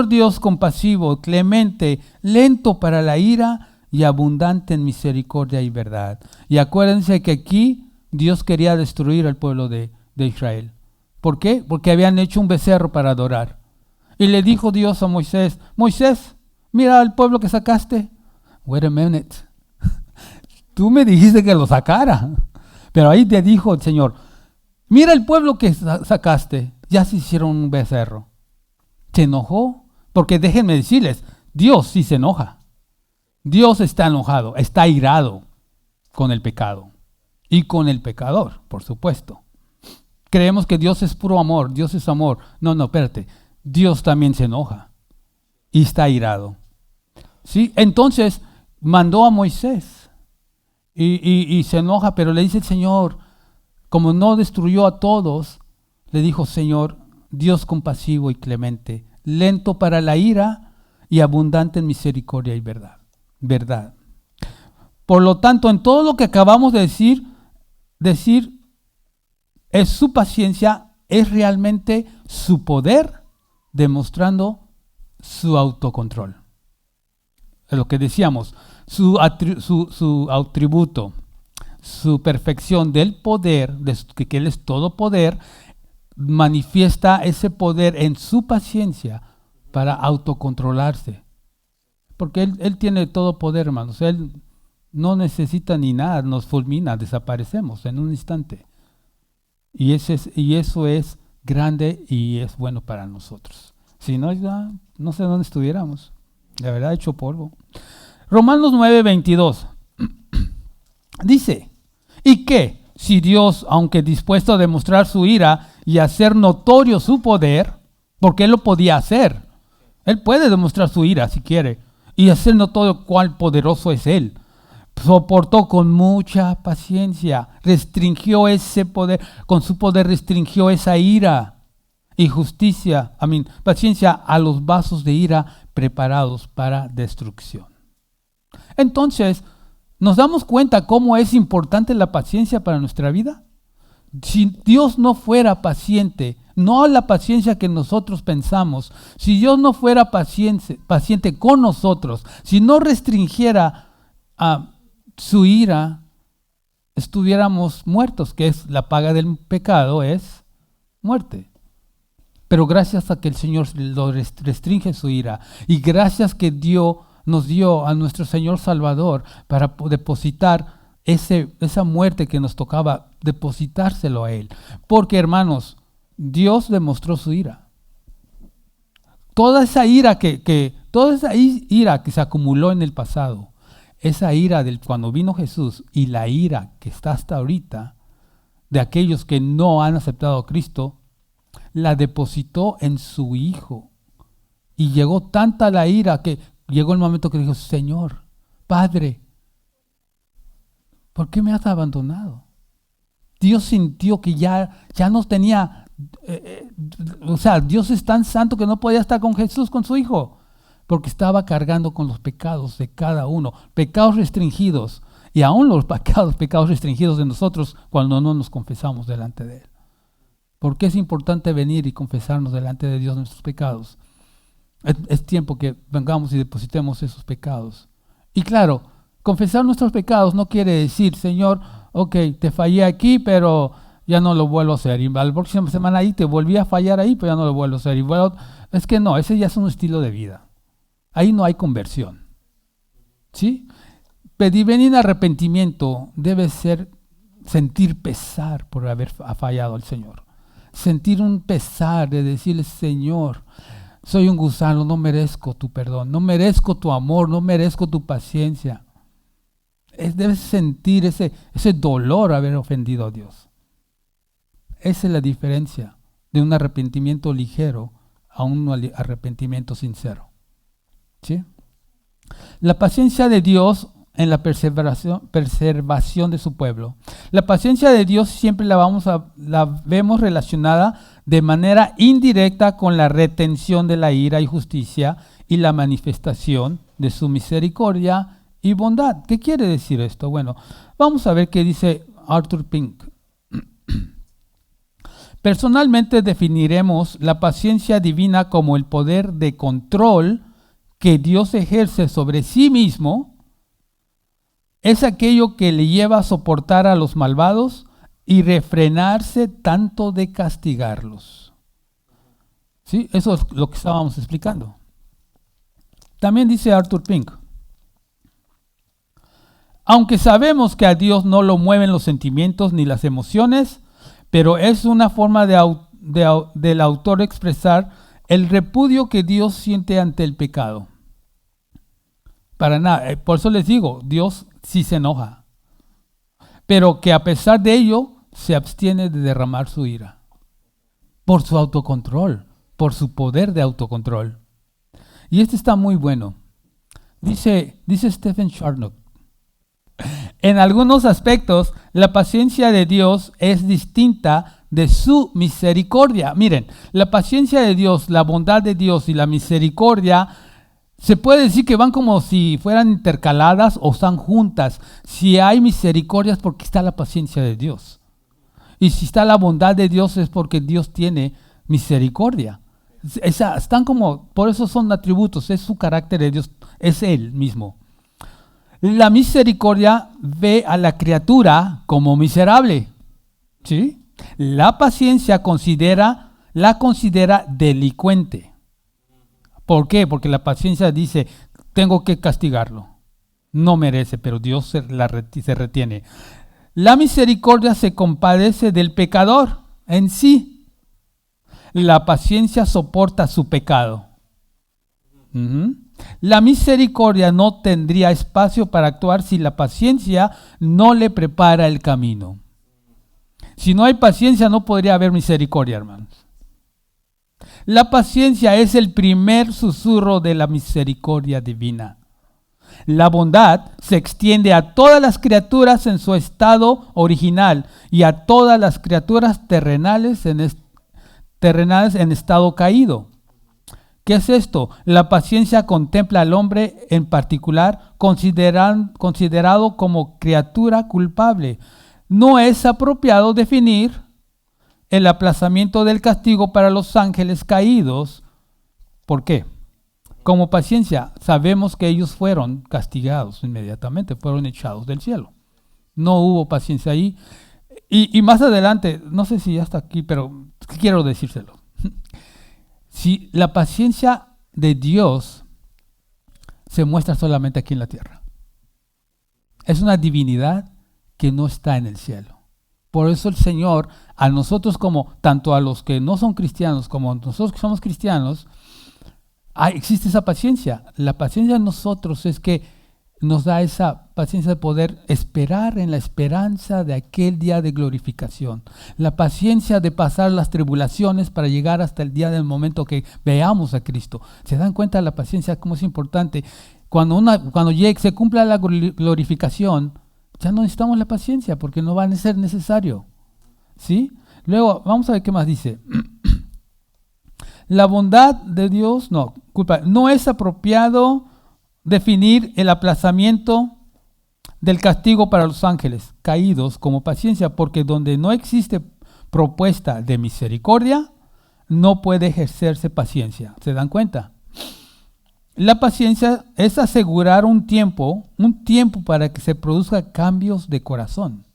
Dios compasivo, clemente, lento para la ira y abundante en misericordia y verdad. Y acuérdense que aquí Dios quería destruir al pueblo de Israel. ¿Por qué? Porque habían hecho un becerro para adorar. Y le dijo Dios a Moisés: Moisés, mira al pueblo que sacaste. Wait a minute. Tú me dijiste que lo sacara. Pero ahí te dijo el Señor: mira el pueblo que sacaste. Ya se hicieron un becerro. Se enojó. Porque déjenme decirles, Dios sí se enoja. Dios está enojado, está airado con el pecado. Y con el pecador, por supuesto. Creemos que Dios es puro amor, Dios es amor. No, espérate. Dios también se enoja y está airado. ¿Sí? Entonces, mandó a Moisés y se enoja, pero le dice el Señor, como no destruyó a todos, le dijo, Señor, Dios compasivo y clemente, lento para la ira y abundante en misericordia y verdad. Por lo tanto, en todo lo que acabamos de decir es su paciencia, es realmente su poder, demostrando su autocontrol. Es lo que decíamos, su atributo, su perfección del poder, que Él es todo poder, manifiesta ese poder en su paciencia para autocontrolarse. Porque Él tiene todo poder, hermanos. Él no necesita ni nada, nos fulmina, desaparecemos en un instante. Y eso es grande y es bueno para nosotros. Si no, ya no sé dónde estuviéramos. La verdad, hecho polvo. Romanos 9:22 dice, ¿y qué? Si Dios, aunque dispuesto a demostrar su ira y hacer notorio su poder, porque Él lo podía hacer, Él puede demostrar su ira si quiere, y hacer notorio cuán poderoso es Él, soportó con mucha paciencia, restringió ese poder, con su poder restringió esa ira y paciencia a los vasos de ira preparados para destrucción. Entonces, ¿nos damos cuenta cómo es importante la paciencia para nuestra vida? Si Dios no fuera paciente, no la paciencia que nosotros pensamos, si Dios no fuera paciente con nosotros, si no restringiera su ira, estuviéramos muertos, que es la paga del pecado, es muerte. Pero gracias a que el Señor lo restringe su ira, y gracias que nos dio a nuestro Señor Salvador para depositar esa muerte que nos tocaba, depositárselo a Él. Porque, hermanos, Dios demostró su ira. Toda esa ira que se acumuló en el pasado, esa ira cuando vino Jesús y la ira que está hasta ahorita de aquellos que no han aceptado a Cristo, la depositó en su Hijo. Y llegó tanta la ira que llegó el momento que dijo, Señor, Padre, ¿por qué me has abandonado? Dios sintió que ya no tenía, Dios es tan santo que no podía estar con Jesús, con su Hijo, porque estaba cargando con los pecados de cada uno, pecados restringidos, y aún los pecados restringidos de nosotros cuando no nos confesamos delante de Él. ¿Por qué es importante venir y confesarnos delante de Dios nuestros pecados? Es tiempo que vengamos y depositemos esos pecados. Y claro, confesar nuestros pecados no quiere decir, Señor, ok, te fallé aquí, pero ya no lo vuelvo a hacer. Y la próxima semana ahí te volví a fallar ahí, pero ya no lo vuelvo a hacer. Es que no, ese ya es un estilo de vida. Ahí no hay conversión. ¿Sí? Pedir venir en arrepentimiento debe ser sentir pesar por haber fallado al Señor. Sentir un pesar de decirle, Señor, soy un gusano, no merezco tu perdón, no merezco tu amor, no merezco tu paciencia. Debes sentir ese dolor haber ofendido a Dios. Esa es la diferencia de un arrepentimiento ligero a un arrepentimiento sincero. ¿Sí? La paciencia de Dios en la preservación de su pueblo. La paciencia de Dios siempre la vemos relacionada de manera indirecta con la retención de la ira y justicia y la manifestación de su misericordia y bondad. ¿Qué quiere decir esto? Bueno, vamos a ver qué dice Arthur Pink. Personalmente definiremos la paciencia divina como el poder de control que Dios ejerce sobre sí mismo. Es aquello que le lleva a soportar a los malvados y refrenarse tanto de castigarlos. ¿Sí? Eso es lo que estábamos explicando. También dice Arthur Pink, aunque sabemos que a Dios no lo mueven los sentimientos ni las emociones, pero es una forma del autor expresar el repudio que Dios siente ante el pecado. Para nada, por eso les digo, Dios sí se enoja, pero que a pesar de ello se abstiene de derramar su ira por su autocontrol, por su poder de autocontrol. Y este está muy bueno. Dice Stephen Charnock, en algunos aspectos, la paciencia de Dios es distinta de su misericordia. Miren, la paciencia de Dios, la bondad de Dios y la misericordia, se puede decir que van como si fueran intercaladas o están juntas. Si hay misericordia es porque está la paciencia de Dios. Y si está la bondad de Dios es porque Dios tiene misericordia. Están como, por eso son atributos, es su carácter de Dios, es Él mismo. La misericordia ve a la criatura como miserable, ¿sí? La paciencia la considera delincuente. ¿Por qué? Porque la paciencia dice, tengo que castigarlo. No merece, pero Dios se retiene. La misericordia se compadece del pecador en sí. La paciencia soporta su pecado. La misericordia no tendría espacio para actuar si la paciencia no le prepara el camino. Si no hay paciencia, no podría haber misericordia, hermanos. La paciencia es el primer susurro de la misericordia divina. La bondad se extiende a todas las criaturas en su estado original y a todas las criaturas terrenales en estado caído. ¿Qué es esto? La paciencia contempla al hombre en particular considerado como criatura culpable. No es apropiado definir el aplazamiento del castigo para los ángeles caídos. ¿Por qué? Como paciencia, sabemos que ellos fueron castigados inmediatamente, fueron echados del cielo. No hubo paciencia ahí. Y más adelante, no sé si ya está aquí, pero quiero decírselo. Si la paciencia de Dios se muestra solamente aquí en la tierra. Es una divinidad que no está en el cielo. Por eso el Señor, a nosotros como, tanto a los que no son cristianos como a nosotros que somos cristianos, existe esa paciencia. La paciencia de nosotros es que nos da esa paciencia de poder esperar en la esperanza de aquel día de glorificación. La paciencia de pasar las tribulaciones para llegar hasta el día del momento que veamos a Cristo. ¿Se dan cuenta de la paciencia cómo es importante? Cuando se cumpla la glorificación, ya no necesitamos la paciencia porque no va a ser necesario. ¿Sí? Luego, vamos a ver qué más dice. La bondad de Dios, no es apropiado definir el aplazamiento del castigo para los ángeles caídos como paciencia, porque donde no existe propuesta de misericordia, no puede ejercerse paciencia. ¿Se dan cuenta? La paciencia es asegurar un tiempo para que se produzcan cambios de corazón.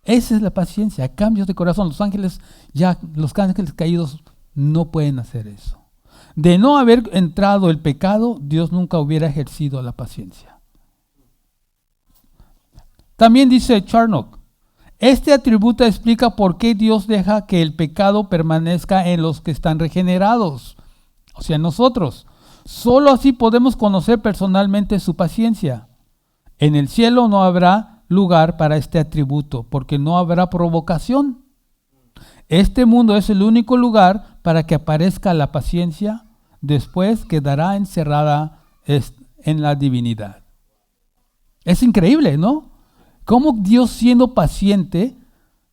Esa es la paciencia, cambios de corazón. Los ángeles caídos no pueden hacer eso. De no haber entrado el pecado, Dios nunca hubiera ejercido la paciencia. También dice Charnock, este atributo explica por qué Dios deja que el pecado permanezca en los que están regenerados, o sea, nosotros. Solo así podemos conocer personalmente su paciencia. En el cielo no habrá lugar para este atributo, porque no habrá provocación. Este mundo es el único lugar para que aparezca la paciencia, después quedará encerrada en la divinidad. Es increíble, ¿no? Cómo Dios siendo paciente,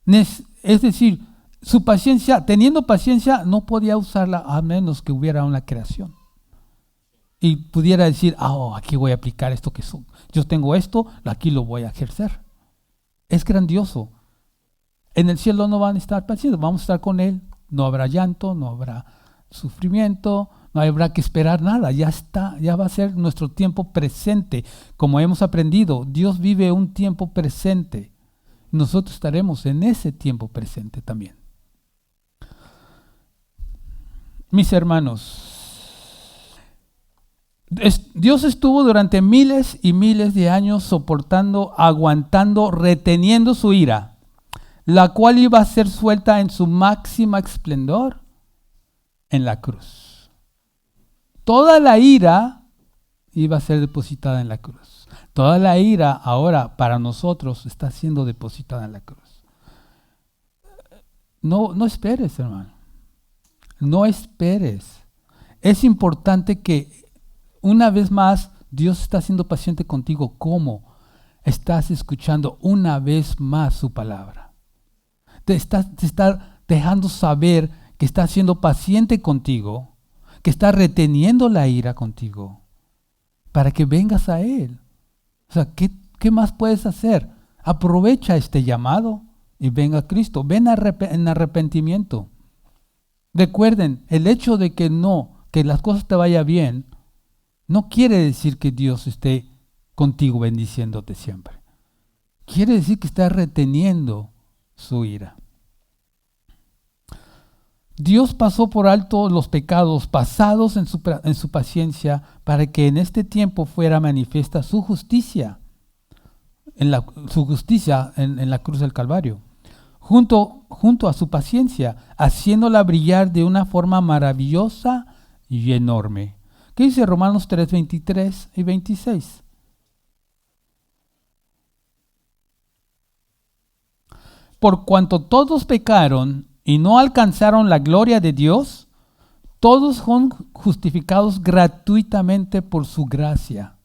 es decir, su paciencia, teniendo paciencia, no podía usarla a menos que hubiera una creación. Y pudiera decir, aquí voy a aplicar esto yo tengo esto, aquí lo voy a ejercer. Es grandioso. En el cielo no van a estar pacientes, vamos a estar con Él. No habrá llanto, no habrá sufrimiento, no habrá que esperar nada. Ya va a ser nuestro tiempo presente. Como hemos aprendido, Dios vive un tiempo presente. Nosotros estaremos en ese tiempo presente también. Mis hermanos, Dios estuvo durante miles y miles de años soportando, aguantando, reteniendo su ira, la cual iba a ser suelta en su máxima esplendor en la cruz. Toda la ira iba a ser depositada en la cruz. Toda la ira ahora para nosotros está siendo depositada en la cruz. No esperes, hermano. No esperes. Es importante que Una vez más, Dios está siendo paciente contigo. ¿Cómo? Estás escuchando una vez más su palabra. Te está dejando saber que está siendo paciente contigo, que está reteniendo la ira contigo, para que vengas a Él. O sea, ¿qué más puedes hacer? Aprovecha este llamado y venga a Cristo. Ven en arrepentimiento. Recuerden, el hecho de que las cosas te vayan bien, no quiere decir que Dios esté contigo bendiciéndote siempre. Quiere decir que está reteniendo su ira. Dios pasó por alto los pecados pasados en su paciencia para que en este tiempo fuera manifiesta su justicia, en la cruz del Calvario, junto a su paciencia, haciéndola brillar de una forma maravillosa y enorme. ¿Qué dice Romanos 3, 23 y 26? Por cuanto todos pecaron y no alcanzaron la gloria de Dios, todos son justificados gratuitamente por su gracia,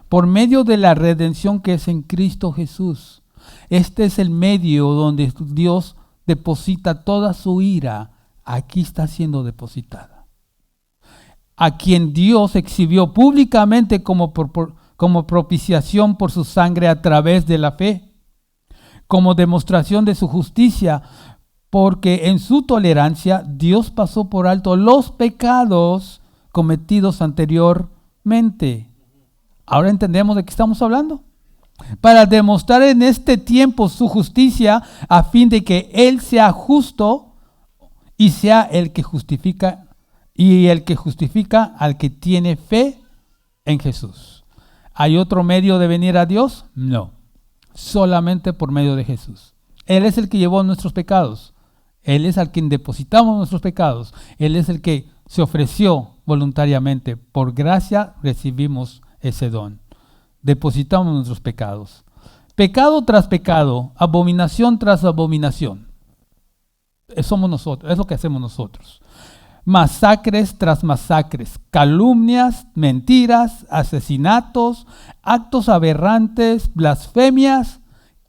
por medio de la redención que es en Cristo Jesús. Este es el medio donde Dios deposita toda su ira. Aquí está siendo depositada. A quien Dios exhibió públicamente como propiciación por su sangre a través de la fe, como demostración de su justicia, porque en su tolerancia Dios pasó por alto los pecados cometidos anteriormente. Ahora entendemos de qué estamos hablando. Para demostrar en este tiempo su justicia, a fin de que Él sea justo y sea el que justifica, al que tiene fe en Jesús. ¿Hay otro medio de venir a Dios? No, solamente por medio de Jesús. Él es el que llevó nuestros pecados. Él es al quien depositamos nuestros pecados. Él es el que se ofreció voluntariamente. Por gracia recibimos ese don. Depositamos nuestros pecados. Pecado tras pecado, abominación tras abominación. Somos nosotros, es lo que hacemos nosotros. Masacres tras masacres, calumnias, mentiras, asesinatos, actos aberrantes, blasfemias,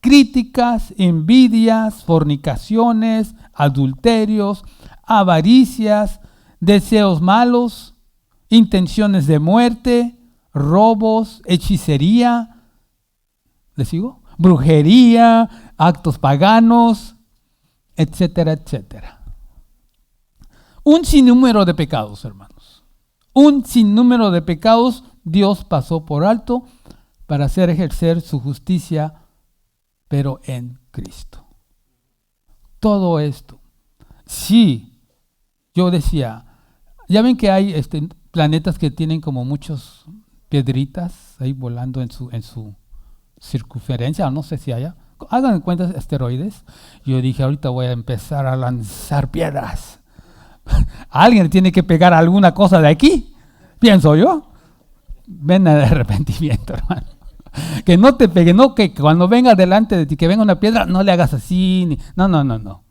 críticas, envidias, fornicaciones, adulterios, avaricias, deseos malos, intenciones de muerte, robos, hechicería, ¿le sigo? Brujería, actos paganos, etcétera, etcétera. Un sinnúmero de pecados, hermanos. Un sinnúmero de pecados Dios pasó por alto para hacer ejercer su justicia, pero en Cristo. Todo esto. Sí, yo decía, ya ven que hay planetas que tienen como muchos piedritas ahí volando en su circunferencia, o no sé si haya. Hagan cuenta asteroides. Yo dije, ahorita voy a empezar a lanzar piedras. Alguien tiene que pegar alguna cosa de aquí, pienso yo. Ven al arrepentimiento, hermano. Que no te pegue, no que cuando venga delante de ti, que venga una piedra, no le hagas así. No.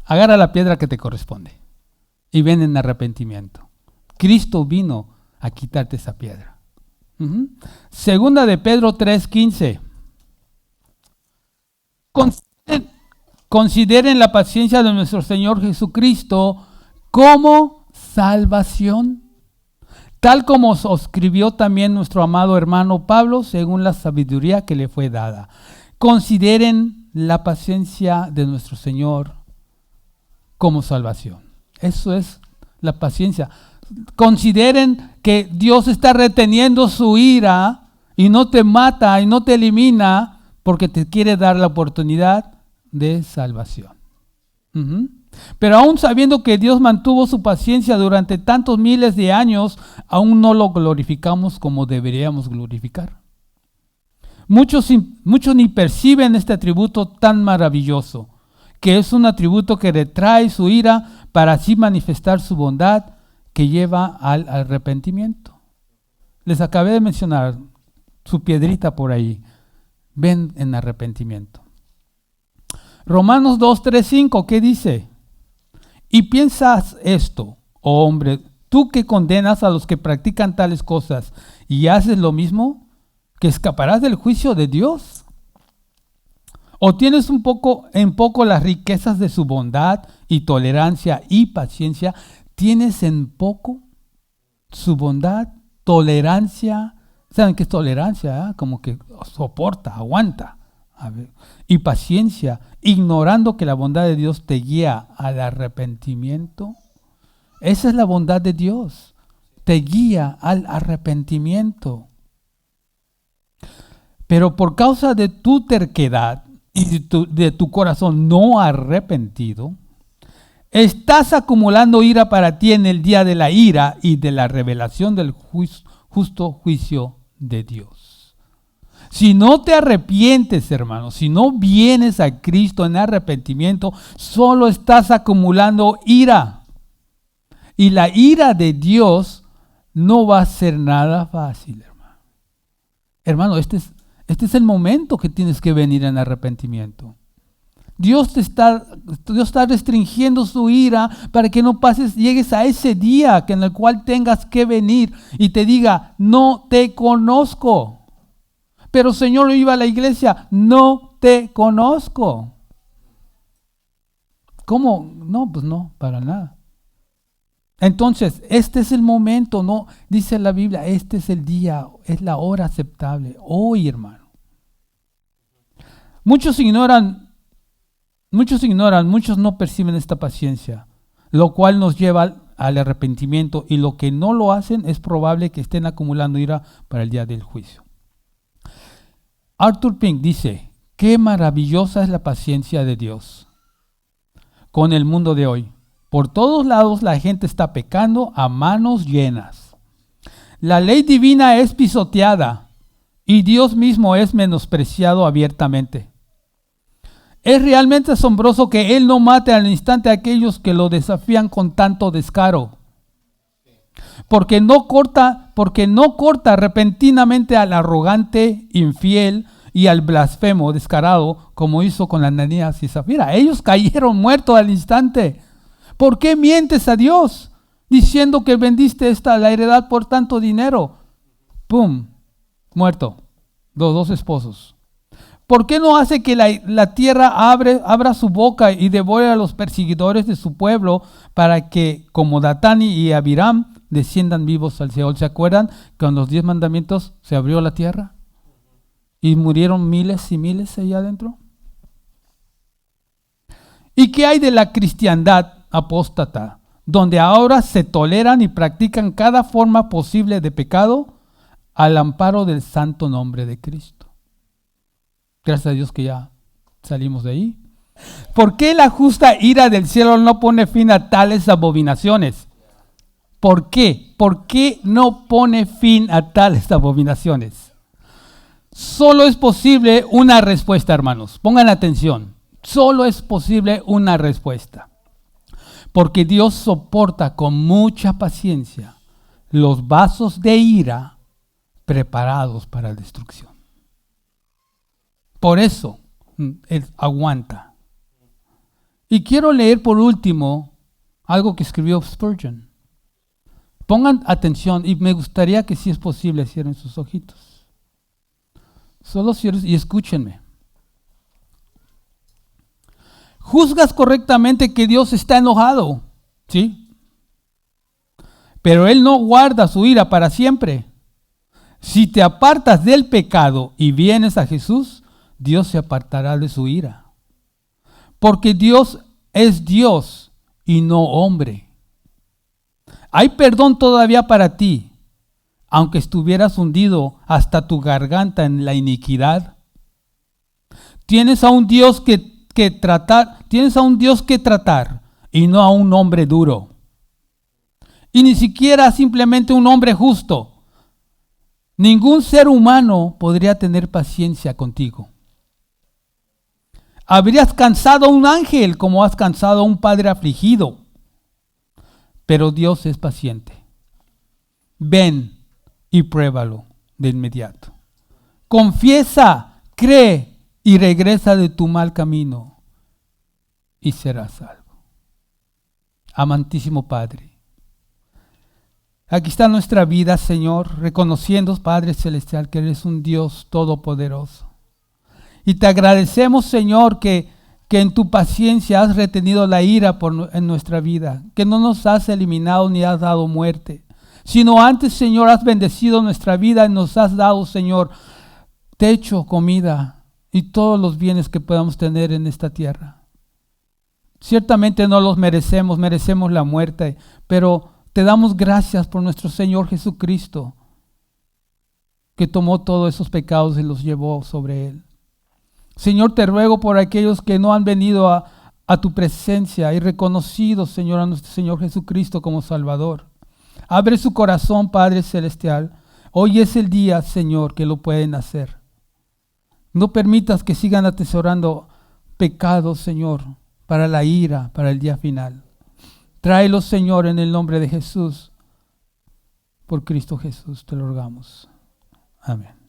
Agarra la piedra que te corresponde y ven en arrepentimiento. Cristo vino a quitarte esa piedra. Segunda de Pedro 3:15. Consideren la paciencia de nuestro Señor Jesucristo como salvación, tal como os escribió también nuestro amado hermano Pablo, según la sabiduría que le fue dada. Consideren la paciencia de nuestro Señor como salvación. Eso es la paciencia. Consideren que Dios está reteniendo su ira y no te mata y no te elimina porque te quiere dar la oportunidad de salvación. Pero aún sabiendo que Dios mantuvo su paciencia durante tantos miles de años, aún no lo glorificamos como deberíamos glorificar. Muchos ni perciben este atributo tan maravilloso, que es un atributo que retrae su ira para así manifestar su bondad que lleva al arrepentimiento. Les acabé de mencionar su piedrita por ahí. Ven en arrepentimiento. Romanos 2:3-5, ¿qué dice? Y piensas esto, oh hombre, tú que condenas a los que practican tales cosas y haces lo mismo, que escaparás del juicio de Dios? ¿O tienes en poco las riquezas de su bondad y tolerancia y paciencia? ¿Tienes en poco su bondad, tolerancia? ¿Saben qué es tolerancia? Como que soporta, aguanta. Y paciencia, ignorando que la bondad de Dios te guía al arrepentimiento. Esa es la bondad de Dios, te guía al arrepentimiento. Pero por causa de tu terquedad y de tu corazón no arrepentido, estás acumulando ira para ti en el día de la ira y de la revelación del justo juicio de Dios. Si no te arrepientes, hermano, si no vienes a Cristo en arrepentimiento, solo estás acumulando ira. Y la ira de Dios no va a ser nada fácil, hermano. Hermano, este es el momento que tienes que venir en arrepentimiento. Dios está restringiendo su ira para que no llegues a ese día en el cual tengas que venir y te diga, no te conozco. Pero Señor, yo iba a la iglesia, no te conozco. ¿Cómo? No, pues no, para nada. Entonces, este es el momento, no, dice la Biblia, este es el día, es la hora aceptable. Hoy, hermano. Muchos no perciben esta paciencia, lo cual nos lleva al arrepentimiento, y lo que no lo hacen es probable que estén acumulando ira para el día del juicio. Arthur Pink dice, qué maravillosa es la paciencia de Dios con el mundo de hoy. Por todos lados la gente está pecando a manos llenas. La ley divina es pisoteada y Dios mismo es menospreciado abiertamente. Es realmente asombroso que Él no mate al instante a aquellos que lo desafían con tanto descaro. Porque no corta repentinamente al arrogante, infiel y al blasfemo descarado, como hizo con Ananías y Zafira. Ellos cayeron muertos al instante. ¿Por qué mientes a Dios diciendo que vendiste la heredad por tanto dinero? ¡Pum! Muerto. Los dos esposos. ¿Por qué no hace que la tierra abra su boca y devore a los perseguidores de su pueblo para que, como Datán y Abiram, desciendan vivos al Seol? ¿Se acuerdan que con los 10 mandamientos se abrió la tierra? Y murieron miles y miles allá adentro. ¿Y qué hay de la cristiandad apóstata, donde ahora se toleran y practican cada forma posible de pecado al amparo del santo nombre de Cristo? Gracias a Dios que ya salimos de ahí. ¿Por qué la justa ira del cielo no pone fin a tales abominaciones? ¿Por qué? ¿Por qué no pone fin a tales abominaciones? Solo es posible una respuesta, hermanos. Pongan atención. Solo es posible una respuesta. Porque Dios soporta con mucha paciencia los vasos de ira preparados para la destrucción. Por eso Él aguanta. Y quiero leer por último algo que escribió Spurgeon. Pongan atención y me gustaría que, si es posible, cierren sus ojitos. Solo cierren y escúchenme. Juzgas correctamente que Dios está enojado, ¿sí? Pero Él no guarda su ira para siempre. Si te apartas del pecado y vienes a Jesús, Dios se apartará de su ira. Porque Dios es Dios y no hombre. Hay perdón todavía para ti, aunque estuvieras hundido hasta tu garganta en la iniquidad. Tienes a un Dios que tratar y no a un hombre duro. Y ni siquiera simplemente un hombre justo. Ningún ser humano podría tener paciencia contigo. Habrías cansado a un ángel como has cansado a un padre afligido. Pero Dios es paciente. Ven y pruébalo de inmediato. Confiesa, cree y regresa de tu mal camino y serás salvo. Amantísimo Padre, Aquí está nuestra vida, Señor, reconociendo, Padre Celestial, que eres un Dios todopoderoso. Y te agradecemos, Señor, que en tu paciencia has retenido la ira en nuestra vida, que no nos has eliminado ni has dado muerte, sino antes, Señor, has bendecido nuestra vida y nos has dado, Señor, techo, comida y todos los bienes que podamos tener en esta tierra. Ciertamente no los merecemos, merecemos la muerte, pero te damos gracias por nuestro Señor Jesucristo, que tomó todos esos pecados y los llevó sobre Él. Señor, te ruego por aquellos que no han venido a tu presencia y reconocido, Señor, a nuestro Señor Jesucristo como Salvador. Abre su corazón, Padre Celestial. Hoy es el día, Señor, que lo pueden hacer. No permitas que sigan atesorando pecados, Señor, para la ira, para el día final. Tráelos, Señor, en el nombre de Jesús. Por Cristo Jesús te lo rogamos. Amén.